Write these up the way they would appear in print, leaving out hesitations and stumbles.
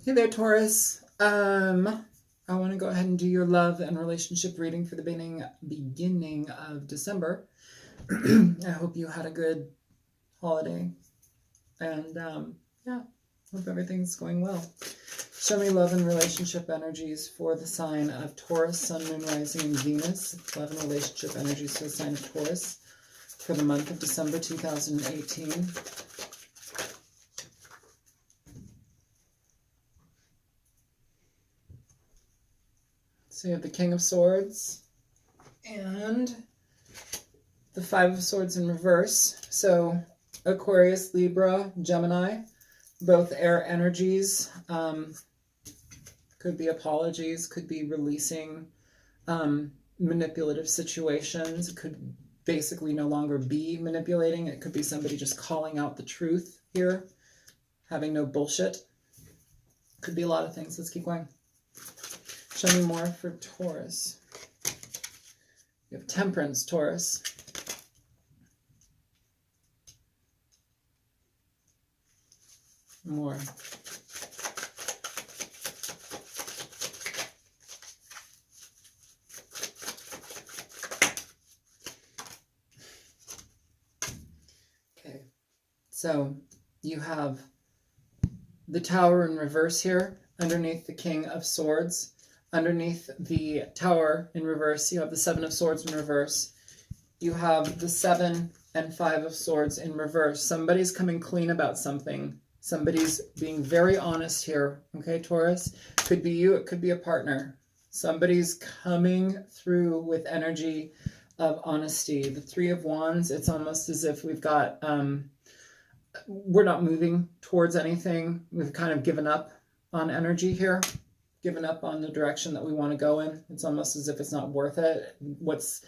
Hey there, Taurus. I want to go ahead and do your love and relationship reading for the beginning of December. I hope you had a good holiday, and yeah, hope everything's going well. Show me love and relationship energies for the sign of Taurus, Sun, Moon, Rising, and Venus. Love and relationship energies for the sign of Taurus for the month of December 2018. So you have the King of Swords and the Five of Swords in reverse. So Aquarius, Libra, Gemini, both air energies. Could be apologies, could be releasing manipulative situations. It could basically no longer be manipulating. It could be somebody just calling out the truth here, having no bullshit. Could be a lot of things. Let's keep going. Show me more for Taurus. You have Temperance, Taurus. More. Okay, so you have the Tower in reverse here, underneath the King of Swords. Underneath the Tower in reverse, you have the Seven of Swords in reverse. You have the Seven and Five of Swords in reverse. Somebody's coming clean about something. Somebody's being very honest here. Okay, Taurus? Could be you, it could be a partner. Somebody's coming through with energy of honesty. The Three of Wands, it's almost as if we've got, we're not moving towards anything. We've kind of given up on energy here. Given up on the direction that we want to go in. It's almost as if it's not worth it. What's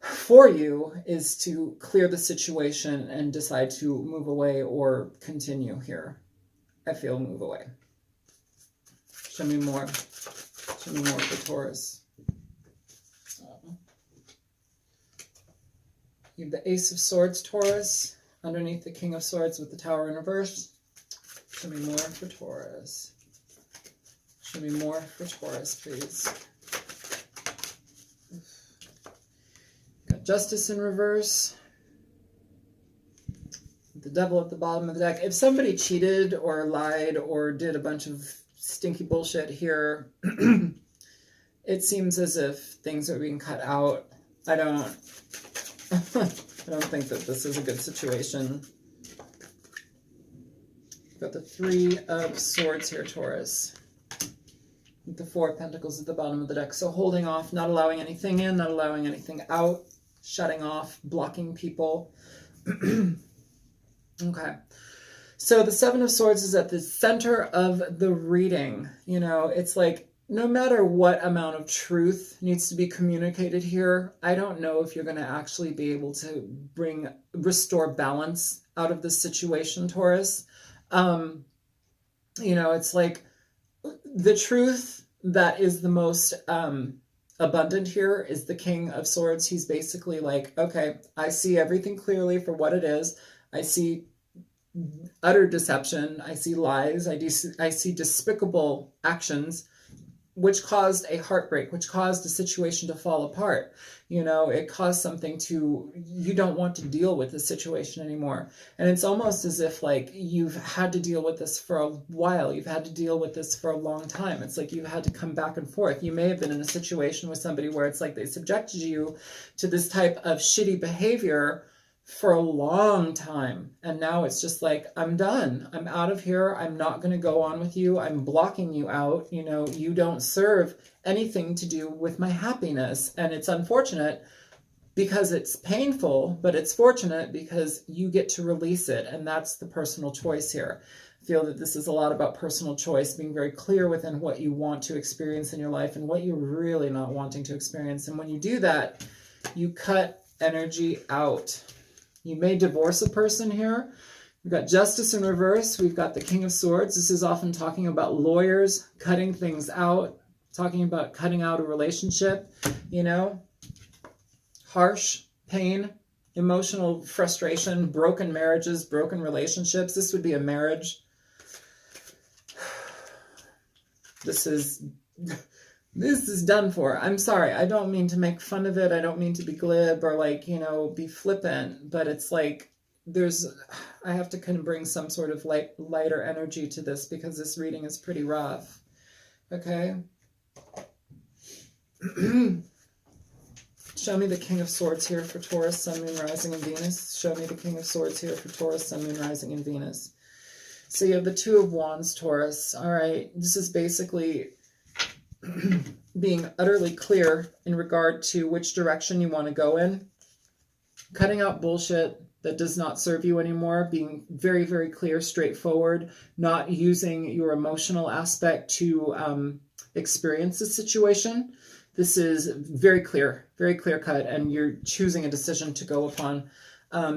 for you is to clear the situation and decide to move away or continue here. I feel move away. Show me more. Show me more for Taurus. You have the Ace of Swords, Taurus, underneath the King of Swords with the Tower in reverse. Show me more for Taurus. Show me more for Taurus, please. Got Justice in reverse. The Devil at the bottom of the deck. If somebody cheated or lied or did a bunch of stinky bullshit here, it seems as if things are being cut out. I don't think that this is a good situation. Got the Three of Swords here, Taurus. With the Four of Pentacles at the bottom of the deck. So holding off, not allowing anything in, not allowing anything out, shutting off, blocking people. Okay. So the Seven of Swords is at the center of the reading. You know, it's like no matter what amount of truth needs to be communicated here, I don't know if you're going to actually be able to restore balance out of this situation, Taurus. You know, it's like the truth that is the most abundant here is the King of Swords. He's basically like, okay, I see everything clearly for what it is. I see utter deception. I see lies. I see despicable actions, which caused a heartbreak, which caused a situation to fall apart. You know, it caused something to, you don't want to deal with the situation anymore. And it's almost as if like you've had to deal with this for a while. You've had to deal with this for a long time. It's like you've had to come back and forth. You may have been in a situation with somebody where it's like they subjected you to this type of shitty behavior for a long time. And now it's just like, I'm done. I'm out of here. I'm not going to go on with you. I'm blocking you out. You know, you don't serve anything to do with my happiness. And it's unfortunate because it's painful, but it's fortunate because you get to release it. And that's the personal choice here. I feel that this is a lot about personal choice, being very clear within what you want to experience in your life and what you're really not wanting to experience. And when you do that, you cut energy out. You may divorce a person here. We've got Justice in reverse. We've got the King of Swords. This is often talking about lawyers cutting things out, talking about cutting out a relationship, you know, harsh pain, emotional frustration, broken marriages, broken relationships. This would be a marriage. This is done for. I'm sorry. I don't mean to make fun of it. I don't mean to be glib or like, you know, be flippant, but it's like I have to kind of bring some sort of lighter energy to this because this reading is pretty rough. Okay. Show me the King of Swords here for Taurus, Sun, Moon, Rising, and Venus. Show me the King of Swords here for Taurus, Sun, Moon, Rising, and Venus. So you have the Two of Wands, Taurus. All right. This is basically being utterly clear in regard to which direction you want to go in. Cutting out bullshit that does not serve you anymore. Being very, very clear, straightforward. Not using your emotional aspect to experience the situation. This is very clear cut, and you're choosing a decision to go upon.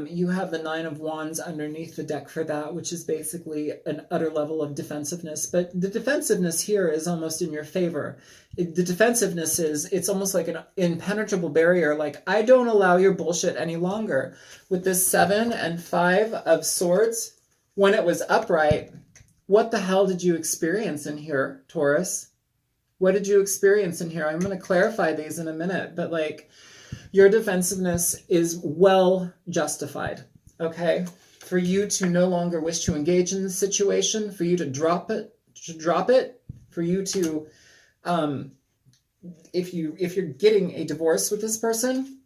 You have the Nine of Wands underneath the deck for that, which is basically an utter level of defensiveness. But the defensiveness here is almost in your favor. The defensiveness is, it's almost like an impenetrable barrier. Like, I don't allow your bullshit any longer. With this 7 and 5 of Swords, when it was upright, what the hell did you experience in here, Taurus? What did you experience in here? I'm going to clarify these in a minute, but like, your defensiveness is well justified, okay? For you to no longer wish to engage in the situation, for you to drop it, for you to, if you're getting a divorce with this person,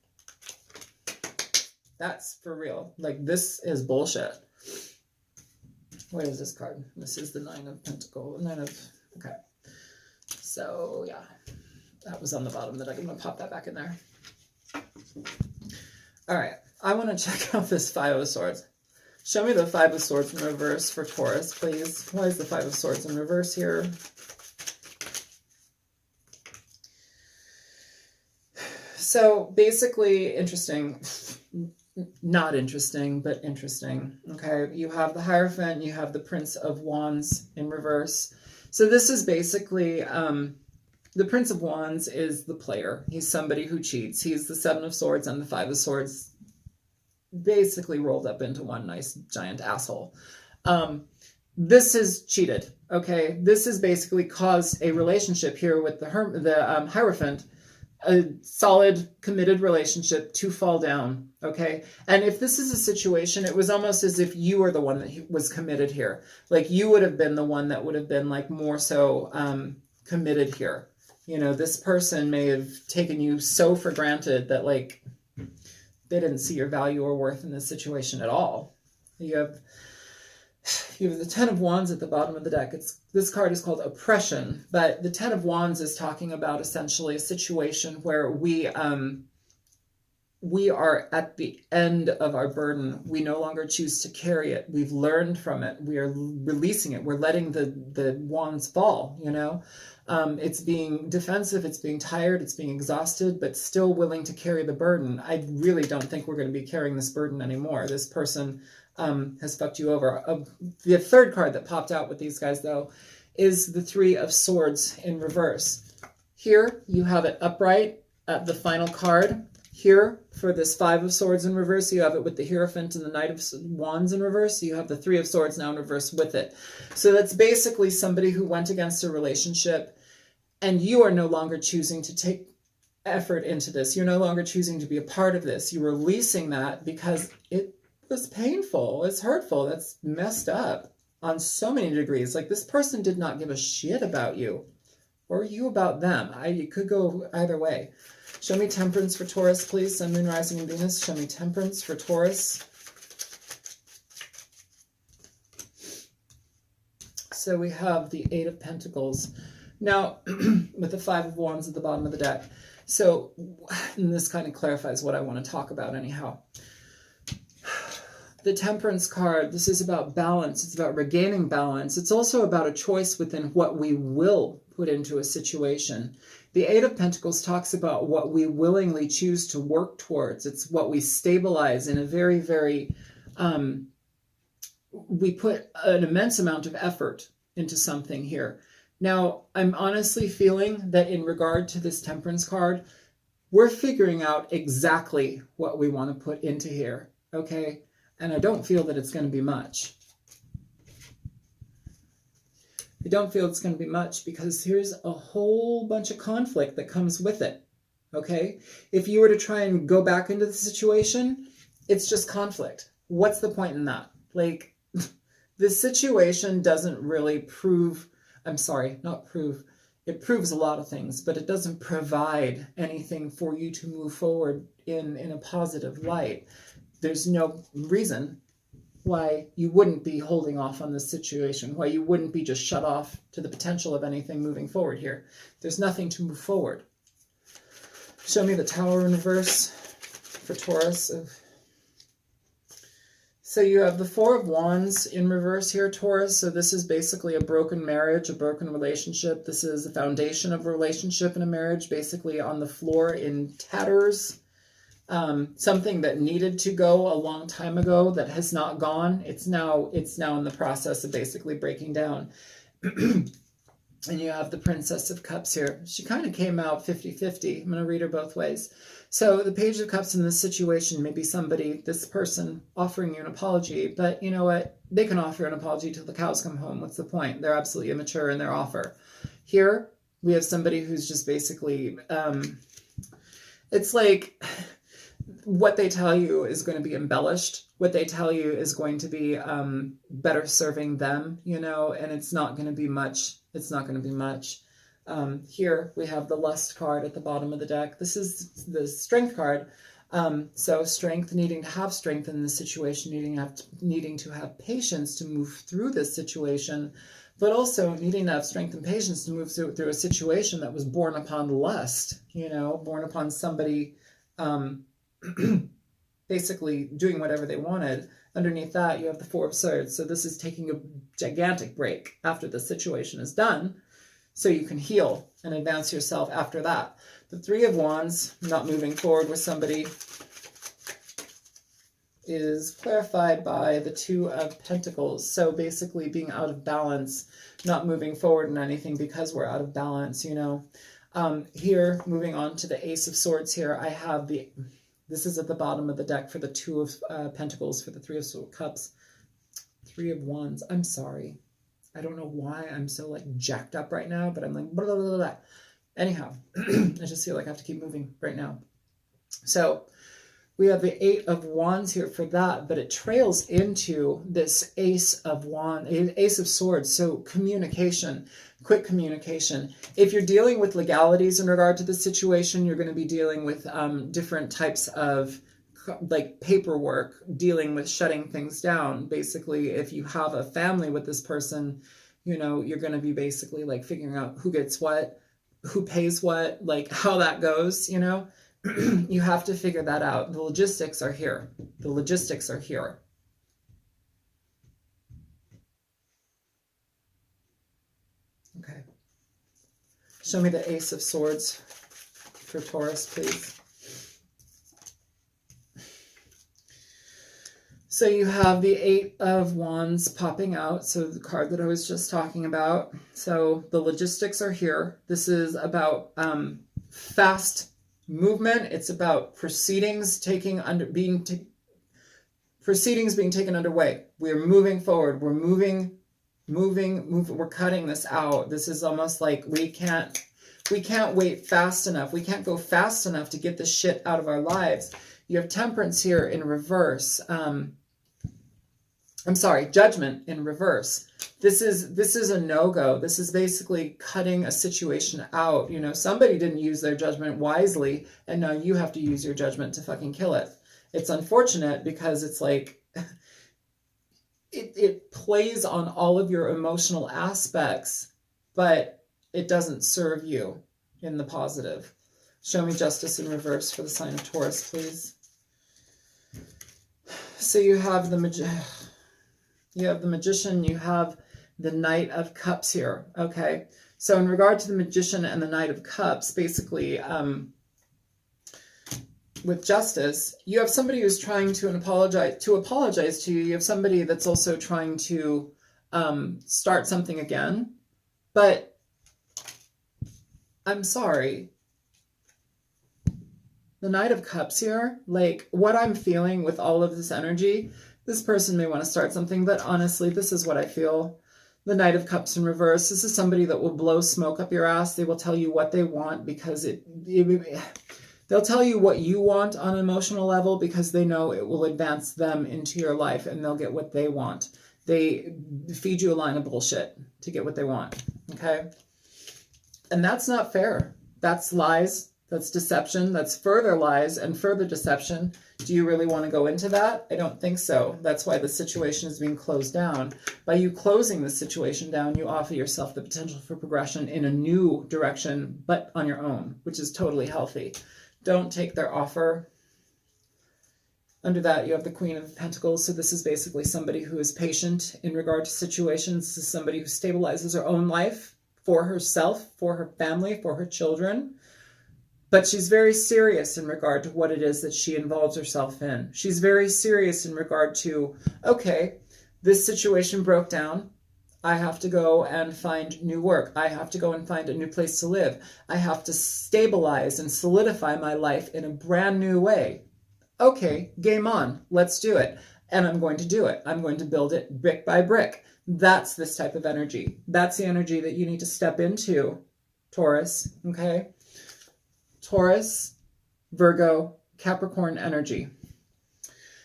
that's for real. Like, this is bullshit. What is this card? This is the Nine of Pentacles. Okay. So, yeah, that was on the bottom. That I'm going to pop that back in there. All right, I want to check out this Five of Swords. Show me the Five of Swords in reverse for Taurus, please. Why is the Five of Swords in reverse here? So, basically, interesting. Not interesting, but interesting. Okay, you have the Hierophant, you have the Prince of Wands in reverse. So this is basically, the Prince of Wands is the player. He's somebody who cheats. He's the Seven of Swords and the Five of Swords basically rolled up into one nice giant asshole. This is cheated, okay? This has basically caused a relationship here with the Hierophant, a solid, committed relationship to fall down, okay? And if this is a situation, it was almost as if you were the one that was committed here. Like, you would have been the one that would have been, like, more so committed here. You know, this person may have taken you so for granted that, like, they didn't see your value or worth in this situation at all. You have the Ten of Wands at the bottom of the deck. This card is called Oppression, but the Ten of Wands is talking about essentially a situation where we are at the end of our burden. We no longer choose to carry it. We've learned from it. We are releasing it. We're letting the wands fall, you know? It's being defensive, it's being tired, it's being exhausted, but still willing to carry the burden. I really don't think we're going to be carrying this burden anymore. This person has fucked you over. The third card that popped out with these guys, though, is the Three of Swords in reverse. Here, you have it upright at the final card. Here, for this Five of Swords in reverse, you have it with the Hierophant and the Knight of Wands in reverse. You have the Three of Swords now in reverse with it. So that's basically somebody who went against a relationship, and you are no longer choosing to take effort into this. You're no longer choosing to be a part of this. You're releasing that because it was painful. It's hurtful. That's messed up on so many degrees. Like, this person did not give a shit about you or you about them. It could go either way. Show me Temperance for Taurus, please. Sun, Moon, Rising, and Venus. Show me Temperance for Taurus. So we have the Eight of Pentacles. Now, with the Five of Wands at the bottom of the deck. So, and this kind of clarifies what I want to talk about anyhow. The Temperance card, this is about balance. It's about regaining balance. It's also about a choice within what we will put into a situation. The Eight of Pentacles talks about what we willingly choose to work towards. It's what we stabilize in a very, very, we put an immense amount of effort into something here. Now, I'm honestly feeling that in regard to this Temperance card, we're figuring out exactly what we want to put into here, okay? And I don't feel that it's going to be much. I don't feel it's going to be much, because here's a whole bunch of conflict that comes with it. Okay? If you were to try and go back into the situation, it's just conflict. What's the point in that? Like, this situation doesn't really prove, I'm sorry, not prove, it proves a lot of things, but it doesn't provide anything for you to move forward in a positive light. There's no reason why you wouldn't be holding off on this situation, why you wouldn't be just shut off to the potential of anything moving forward here. There's nothing to move forward. Show me the Tower in reverse for Taurus. So you have the Four of Wands in reverse here, Taurus. So this is basically a broken marriage, a broken relationship. This is the foundation of a relationship and a marriage, basically on the floor in tatters. Something that needed to go a long time ago that has not gone. It's now in the process of basically breaking down. And you have the Princess of Cups here. She kind of came out 50-50. I'm going to read her both ways. So the Page of Cups in this situation may be somebody, this person, offering you an apology. But you know what? They can offer an apology till the cows come home. What's the point? They're absolutely immature in their offer. Here, we have somebody who's just basically... it's like... what they tell you is going to be embellished. What they tell you is going to be better serving them, you know, and it's not going to be much. It's not going to be much. Here we have the Lust card at the bottom of the deck. This is the Strength card. So strength, needing to have strength in this situation, needing to have patience to move through this situation, but also needing to have strength and patience to move through a situation that was born upon lust, you know, born upon somebody basically doing whatever they wanted. Underneath that, you have the Four of Swords. So this is taking a gigantic break after the situation is done, so you can heal and advance yourself after that. The Three of Wands, not moving forward with somebody, is clarified by the Two of Pentacles. So basically being out of balance, not moving forward in anything because we're out of balance, you know. Here, moving on to the Ace of Swords here, I have the... This is at the bottom of the deck for the Two of Pentacles, for the Three of Cups. Three of Wands. I'm sorry. I don't know why I'm so like jacked up right now, but I'm like blah, blah, blah, blah. Anyhow, I just feel like I have to keep moving right now. So we have the Eight of Wands here for that, but it trails into this Ace of Swords. So communication, quick communication. If you're dealing with legalities in regard to the situation, you're going to be dealing with different types of like paperwork, dealing with shutting things down. Basically, if you have a family with this person, you know, you're going to be basically like figuring out who gets what, who pays what, like how that goes, you know. You have to figure that out. The logistics are here. The logistics are here. Okay. Show me the Ace of Swords for Taurus, please. So you have the Eight of Wands popping out. So the card that I was just talking about. So the logistics are here. This is about fast movement. It's about proceedings being taken underway. We're moving forward. We're moving. We're cutting this out. This is almost like we can't wait fast enough. We can't go fast enough to get this shit out of our lives. You have Temperance here in reverse. I'm sorry, Judgment in reverse. This is a no-go. This is basically cutting a situation out. You know, somebody didn't use their judgment wisely, and now you have to use your judgment to fucking kill it. It's unfortunate because it's like it plays on all of your emotional aspects, but it doesn't serve you in the positive. Show me Justice in reverse for the sign of Taurus, please. So you have the Magician, you have the Knight of Cups here, okay? So in regard to the Magician and the Knight of Cups, basically, with Justice, you have somebody who's trying to apologize to you. You have somebody that's also trying to start something again. But I'm sorry. The Knight of Cups here, like what I'm feeling with all of this energy, this person may want to start something, but honestly, this is what I feel. The Knight of Cups in reverse. This is somebody that will blow smoke up your ass. They will tell you what they want because they'll tell you what you want on an emotional level because they know it will advance them into your life and they'll get what they want. They feed you a line of bullshit to get what they want. Okay? And that's not fair. That's lies. That's deception. That's further lies and further deception. Do you really want to go into that? I don't think so. That's why the situation is being closed down. By you closing the situation down, you offer yourself the potential for progression in a new direction, but on your own, which is totally healthy. Don't take their offer. Under that, you have the Queen of Pentacles. So this is basically somebody who is patient in regard to situations. This is somebody who stabilizes her own life for herself, for her family, for her children. But she's very serious in regard to what it is that she involves herself in. She's very serious in regard to, okay, this situation broke down. I have to go and find new work. I have to go and find a new place to live. I have to stabilize and solidify my life in a brand new way. Okay, game on. Let's do it. And I'm going to do it. I'm going to build it brick by brick. That's this type of energy. That's the energy that you need to step into, Taurus, okay? Taurus, Virgo, Capricorn energy.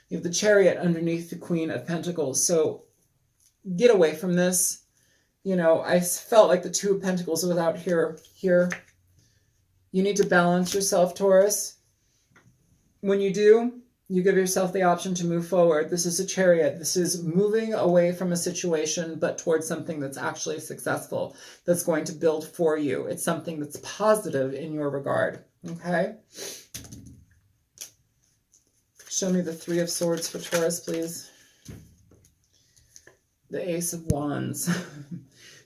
You have the Chariot underneath the Queen of Pentacles. So get away from this. You know, I felt like the Two of Pentacles was out here. You need to balance yourself, Taurus. When you do, you give yourself the option to move forward. This is a Chariot. This is moving away from a situation, but towards something that's actually successful, that's going to build for you. It's something that's positive in your regard. Okay? Show me the Three of Swords for Taurus, please. The Ace of Wands.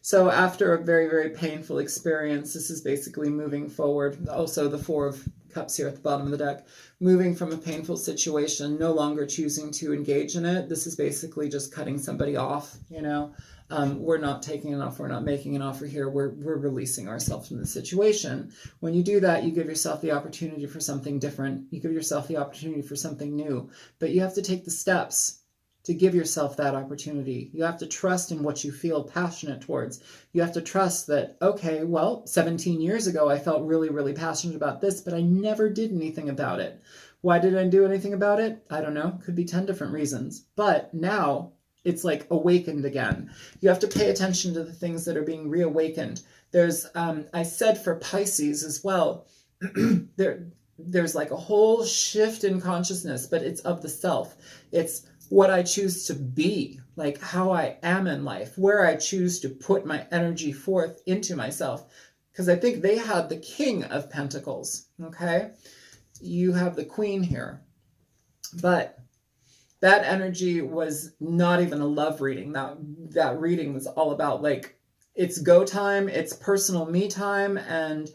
So after a very, very painful experience, this is basically moving forward. Also the Four of Cups here at the bottom of the deck. Moving from a painful situation, no longer choosing to engage in it. This is basically just cutting somebody off, you know. We're not taking an offer, we're not making an offer here, we're releasing ourselves from the situation. When you do that, you give yourself the opportunity for something different. You give yourself the opportunity for something new. But you have to take the steps to give yourself that opportunity. You have to trust in what you feel passionate towards. You have to trust that, okay, well, 17 years ago, I felt really, really passionate about this, but I never did anything about it. Why didn't I do anything about it? I don't know. Could be 10 different reasons. But now it's like awakened again. You have to pay attention to the things that are being reawakened. There's, I said for Pisces as well, there's like a whole shift in consciousness, but it's of the self. It's what I choose to be, like how I am in life, where I choose to put my energy forth into myself. Because I think they had the King of Pentacles, okay? You have the Queen here. But that energy was not even a love reading. That reading was all about like, it's go time, it's personal me time, and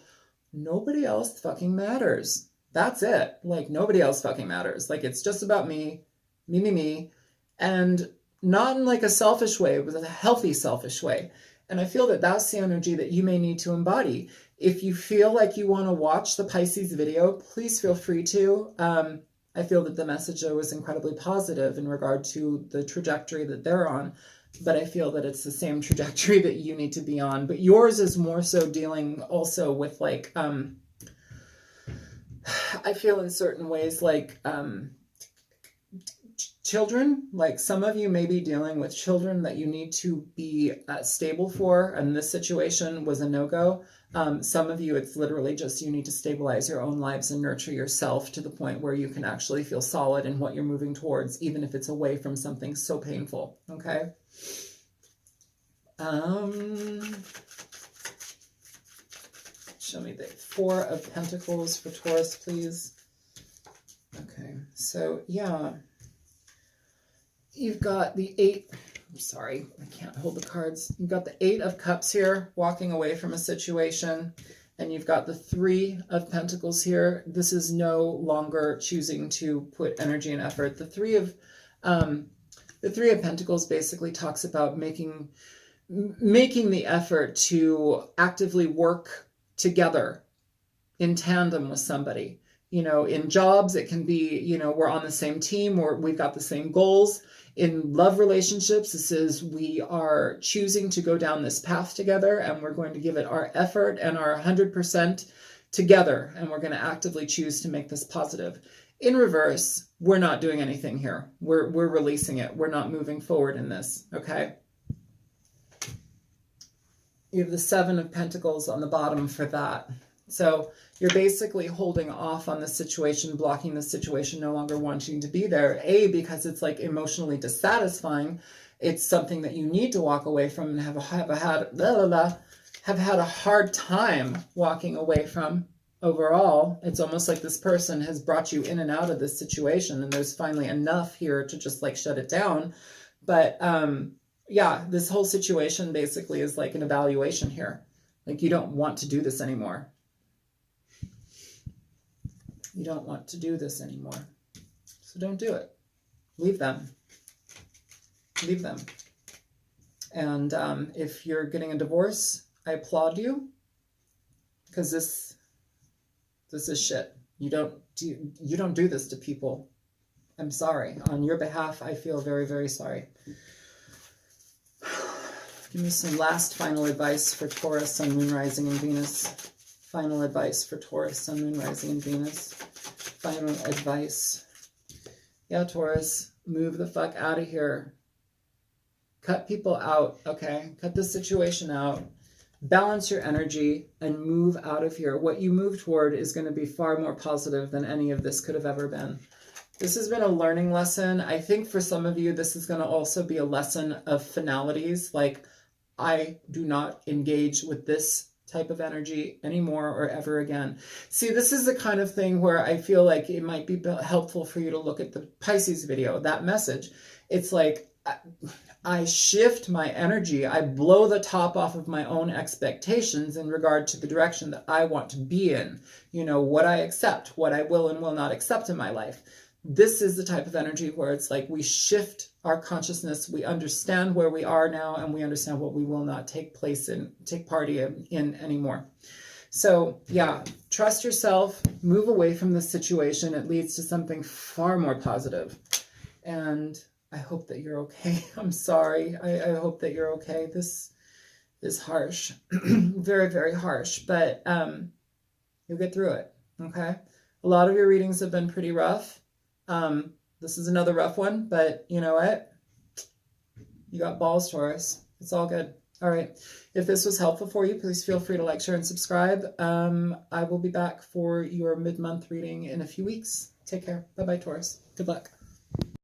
nobody else fucking matters. That's it. Like nobody else fucking matters. Like it's just about me, me, and not in like a selfish way, but a healthy selfish way. And I feel that that's the energy that you may need to embody. If you feel like you want to watch the Pisces video, please feel free to. I feel that the message though was incredibly positive in regard to the trajectory that they're on, but I feel that it's the same trajectory that you need to be on. But yours is more so dealing also with like, I feel in certain ways like children, like some of you may be dealing with children that you need to be stable for, and this situation was a no-go. Some of you, it's literally just you need to stabilize your own lives and nurture yourself to the point where you can actually feel solid in what you're moving towards, even if it's away from something so painful, okay? Show me the Four of Pentacles for Taurus, please. Okay, so yeah. You've got the Eight, I'm sorry, I can't hold the cards. You've got the Eight of Cups here, walking away from a situation. And you've got the Three of Pentacles here. This is no longer choosing to put energy and effort. The Three of Pentacles basically talks about making the effort to actively work together in tandem with somebody. You know, in jobs, it can be, you know, we're on the same team or we've got the same goals. In love relationships, this is we are choosing to go down this path together, and we're going to give it our effort and our 100% together, and we're going to actively choose to make this positive. In reverse, we're not doing anything here. We're releasing it. We're not moving forward in this, okay? You have the Seven of Pentacles on the bottom for that. So you're basically holding off on the situation, blocking the situation, no longer wanting to be there. A, because it's like emotionally dissatisfying. It's something that you need to walk away from and have had a hard time walking away from. Overall, it's almost like this person has brought you in and out of this situation, and there's finally enough here to just like shut it down. But yeah, this whole situation basically is like an evaluation here. Like, you don't want to do this anymore. You don't want to do this anymore. So don't do it. Leave them. Leave them. And if you're getting a divorce, I applaud you, because this is shit. You don't do this to people. I'm sorry. On your behalf, I feel very, very sorry. Give me some last final advice for Taurus, Sun, Moon, Rising, and Venus. Final advice for Taurus, Sun, Moon, Rising, and Venus. Final advice. Yeah, Taurus, move the fuck out of here. Cut people out, okay? Cut the situation out. Balance your energy and move out of here. What you move toward is going to be far more positive than any of this could have ever been. This has been a learning lesson. I think for some of you, this is going to also be a lesson of finalities. Like, I do not engage with this type of energy anymore or ever again. See, this is the kind of thing where I feel like it might be helpful for you to look at the Pisces video, that message. It's like, I shift my energy. I blow the top off of my own expectations in regard to the direction that I want to be in. You know, what I accept, what I will and will not accept in my life. This is the type of energy where it's like we shift our consciousness. We understand where we are now, and we understand what we will not take part in anymore. So yeah, trust yourself, move away from this situation. It leads to something far more positive. And I hope that you're okay. I'm sorry. I hope that you're okay. This is harsh. Very, very harsh. But you'll get through it. Okay? A lot of your readings have been pretty rough. This is another rough one. But you know what? You got balls, Taurus. It's all good. All right. If this was helpful for you, please feel free to like, share, and subscribe. I will be back for your mid-month reading in a few weeks. Take care. Bye-bye, Taurus. Good luck.